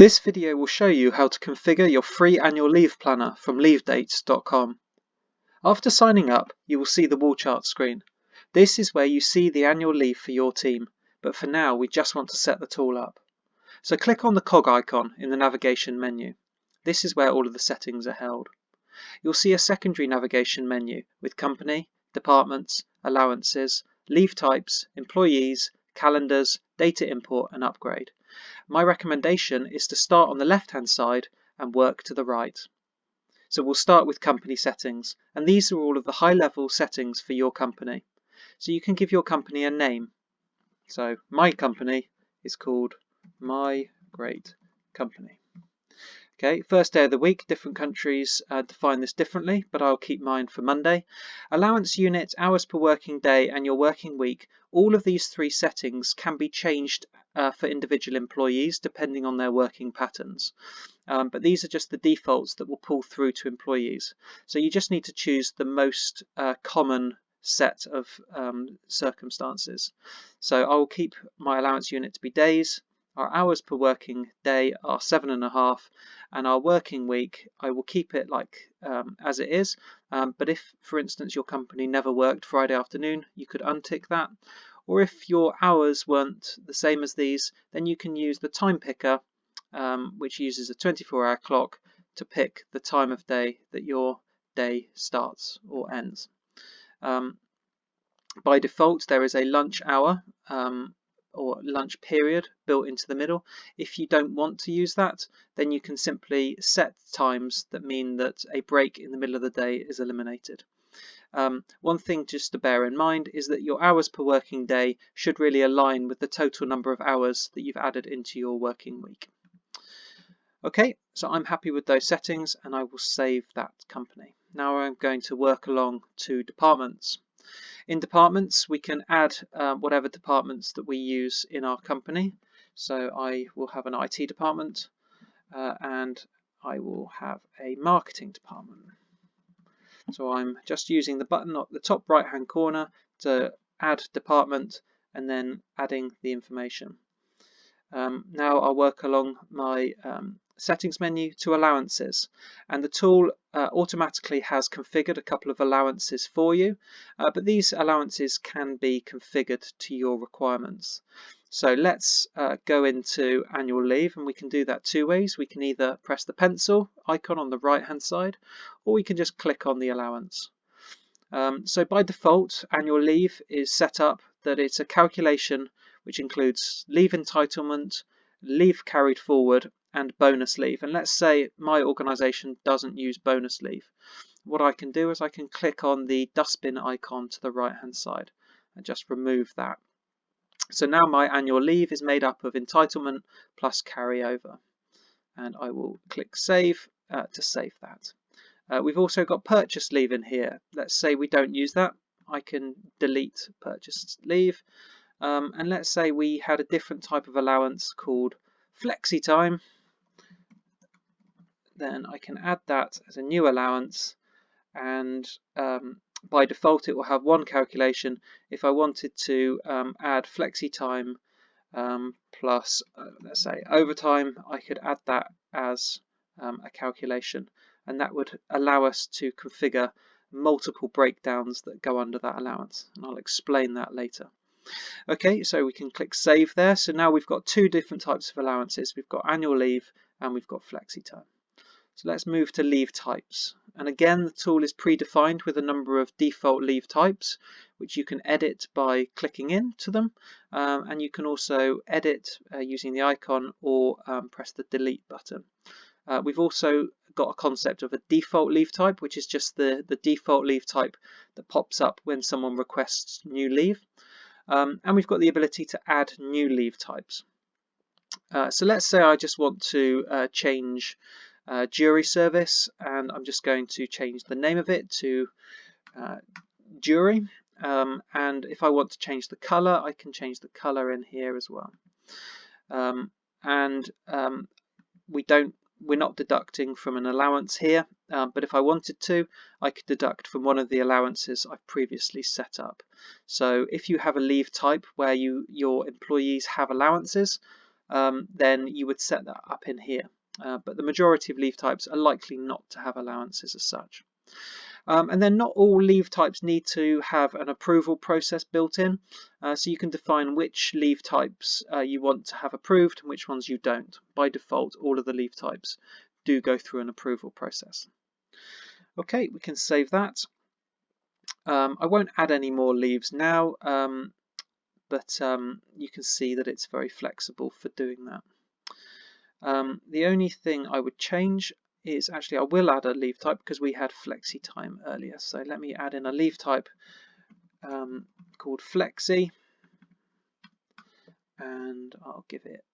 This video will show you how to configure your free annual leave planner from leavedates.com. After signing up, you will see the wall chart screen. This is where you see the annual leave for your team, but for now we just want to set the tool up. So click on the cog icon in the navigation menu. This is where all of the settings are held. You'll see a secondary navigation menu with company, departments, allowances, leave types, employees, calendars, data import and upgrade. My recommendation is to start on the left-hand side and work to the right. So we'll start with company settings, and these are all of the high-level settings for your company. So you can give your company a name. So my company is called My Great Company. Okay, first day of the week, different countries define this differently, but I'll keep mine for Monday. Allowance unit, hours per working day, and your working week. All of these three settings can be changed for individual employees depending on their working patterns. But these are just the defaults that will pull through to employees. So you just need to choose the most common set of circumstances. So I will keep my allowance unit to be days. Our hours per working day are 7.5, and our working week, I will keep it like as it is. But if, for instance, your company never worked Friday afternoon, you could untick that. Or if your hours weren't the same as these, then you can use the time picker, which uses a 24-hour clock to pick the time of day that your day starts or ends. By default, there is a lunch hour or lunch period built into the middle. If you don't want to use that, then you can simply set times that mean that a break in the middle of the day is eliminated. One thing just to bear in mind is that your hours per working day should really align with the total number of hours that you've added into your working week. Okay, so I'm happy with those settings and I will save that company. Now I'm going to work along to departments. In departments, we can add whatever departments that we use in our company. So I will have an IT department and I will have a marketing department. So I'm just using the button at the top right hand corner to add department and then adding the information. Now I'll work along my settings menu to allowances, and the tool automatically has configured a couple of allowances for you, but these allowances can be configured to your requirements. So let's go into annual leave, and we can do that two ways. We can either press the pencil icon on the right hand side, or we can just click on the allowance. So by default, annual leave is set up that it's a calculation which includes leave entitlement, leave carried forward, and bonus leave. And let's say my organisation doesn't use bonus leave. What I can do is I can click on the dustbin icon to the right hand side and just remove that. So now my annual leave is made up of entitlement plus carryover, and I will click save to save that. We've also got purchase leave in here. Let's say we don't use that. I can delete purchase leave. And let's say we had a different type of allowance called flexi time. Then I can add that as a new allowance, and by default it will have one calculation. If I wanted to add flexi time plus let's say overtime, I could add that as a calculation, and that would allow us to configure multiple breakdowns that go under that allowance, and I'll explain that later. Okay, so we can click save there. So now we've got two different types of allowances. We've got annual leave and we've got flexi time. So let's move to leave types. And again, the tool is predefined with a number of default leave types, which you can edit by clicking into them. And you can also edit using the icon or press the delete button. We've also got a concept of a default leave type, which is just the default leave type that pops up when someone requests new leave. And we've got the ability to add new leave types. So let's say I just want to change jury service, and I'm just going to change the name of it to jury. And if I want to change the color, I can change the color in here as well. We're not deducting from an allowance here, but if I wanted to, I could deduct from one of the allowances I've previously set up. So if you have a leave type where your employees have allowances, then you would set that up in here. But the majority of leave types are likely not to have allowances as such. And then not all leave types need to have an approval process built in, so you can define which leave types you want to have approved and which ones you don't. By default, all of the leave types do go through an approval process. Okay, we can save that. I won't add any more leaves now, but you can see that it's very flexible for doing that. The only thing I would change is actually I will add a leave type because we had flexi time earlier. So let me add in a leave type called flexi, and I'll give it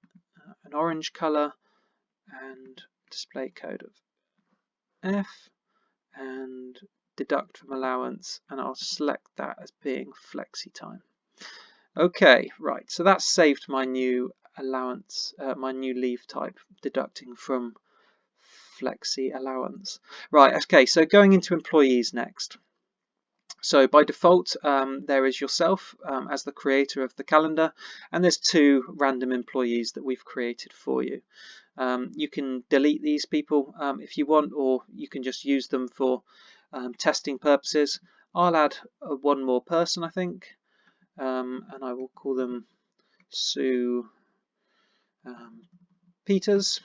an orange color and display code of F and deduct from allowance, and I'll select that as being flexi time. Okay, right, so that's saved my new allowance, my new leave type, deducting from flexi allowance. Right, okay, so going into employees next. So by default, there is yourself as the creator of the calendar, and there's 2 random employees that we've created for you. You can delete these people if you want, or you can just use them for testing purposes. I'll add one more person, I think, and I will call them Sue Peters,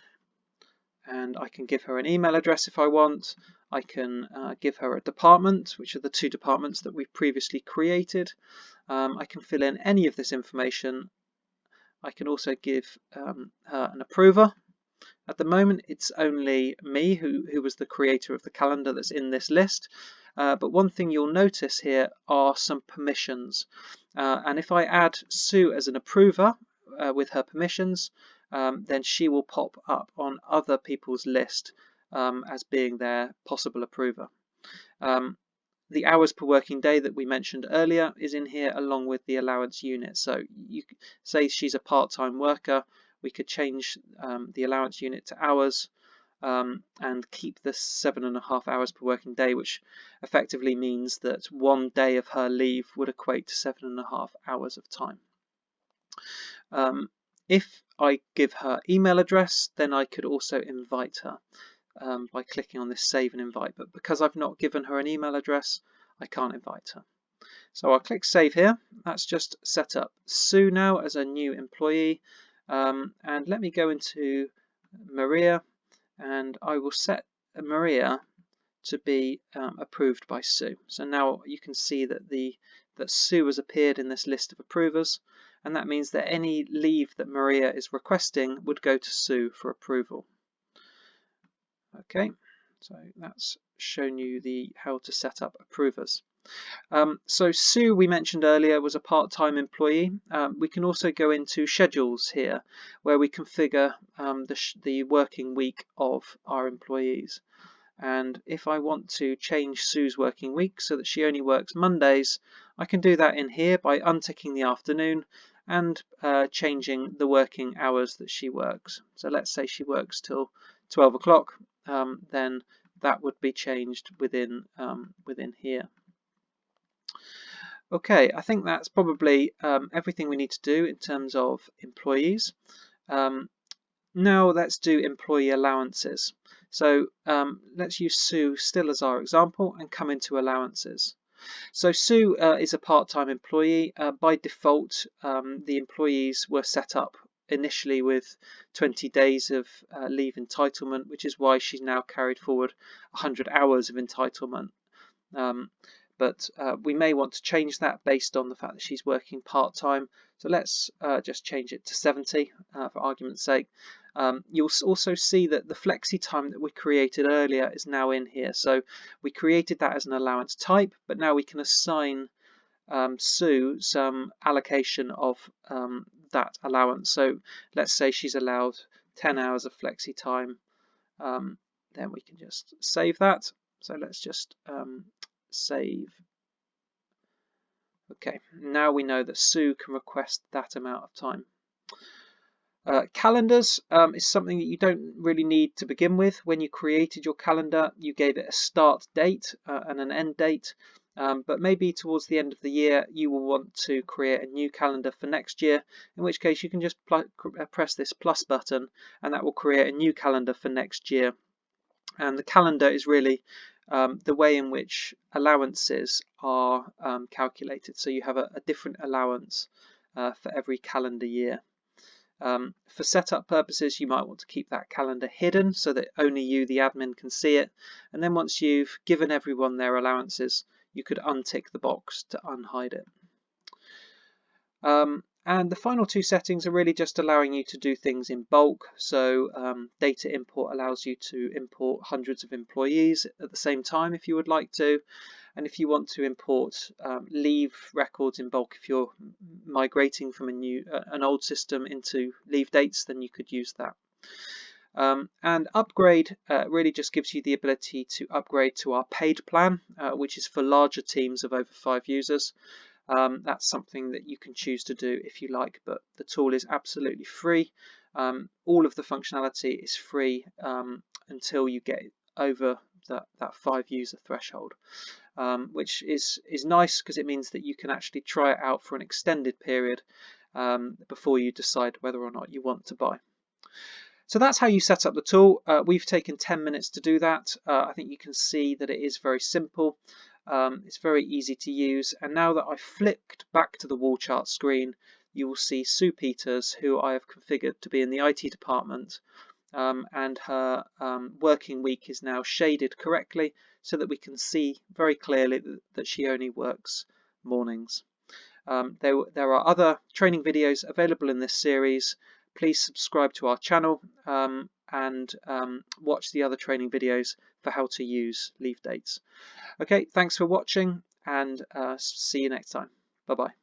and I can give her an email address if I want. I can give her a department, which are the 2 departments that we've previously created. I can fill in any of this information. I can also give her an approver. At the moment, it's only me who was the creator of the calendar that's in this list. But one thing you'll notice here are some permissions. And if I add Sue as an approver with her permissions, then she will pop up on other people's list as being their possible approver. The hours per working day that we mentioned earlier is in here along with the allowance unit. So you say she's a part-time worker, we could change the allowance unit to hours and keep the 7.5 hours per working day, which effectively means that 1 day of her leave would equate to 7.5 hours of time. If I give her email address, then I could also invite her by clicking on this save and invite, but because I've not given her an email address, I can't invite her. So I'll click save here. That's just set up Sue now as a new employee, and let me go into Maria, and I will set Maria to be approved by Sue. So now you can see that that Sue has appeared in this list of approvers, and that means that any leave that Maria is requesting would go to Sue for approval. Okay, so that's shown you how to set up approvers. So Sue, we mentioned earlier, was a part-time employee. We can also go into schedules here, where we configure the working week of our employees. And if I want to change Sue's working week so that she only works Mondays, I can do that in here by unticking the afternoon and changing the working hours that she works. So let's say she works till 12 o'clock, then that would be changed within here. Okay, I think that's probably everything we need to do in terms of employees. Now let's do employee allowances. So let's use Sue still as our example and come into allowances. So Sue is a part-time employee. By default, the employees were set up initially with 20 days of leave entitlement, which is why she's now carried forward 100 hours of entitlement. But we may want to change that based on the fact that she's working part-time. So let's just change it to 70 for argument's sake. You'll also see that the flexi time that we created earlier is now in here. So we created that as an allowance type, but now we can assign Sue some allocation of that allowance. So let's say she's allowed 10 hours of flexi time. Then we can just save that. So let's just save. Okay, now we know that Sue can request that amount of time. Calendars is something that you don't really need to begin with. When you created your calendar, you gave it a start date and an end date. But maybe towards the end of the year you will want to create a new calendar for next year, in which case you can just press this plus button and that will create a new calendar for next year. And the calendar is really the way in which allowances are calculated. So you have a different allowance for every calendar year. For setup purposes, you might want to keep that calendar hidden so that only you, the admin, can see it. And then once you've given everyone their allowances, you could untick the box to unhide it. And the final two settings are really just allowing you to do things in bulk. So data import allows you to import hundreds of employees at the same time if you would like to. And if you want to import leave records in bulk, if you're migrating from an old system into leave dates, then you could use that. And upgrade really just gives you the ability to upgrade to our paid plan, which is for larger teams of over 5 users. That's something that you can choose to do if you like, but the tool is absolutely free. All of the functionality is free until you get over that 5 user threshold, which is nice because it means that you can actually try it out for an extended period before you decide whether or not you want to buy. So that's how you set up the tool. We've taken 10 minutes to do that. I think you can see that it is very simple. It's very easy to use. And now that I've flicked back to the wall chart screen, you will see Sue Peters, who I have configured to be in the IT department. And her working week is now shaded correctly so that we can see very clearly that she only works mornings. There are other training videos available in this series. Please subscribe to our channel and watch the other training videos for how to use leave dates. Okay, thanks for watching and see you next time. Bye bye.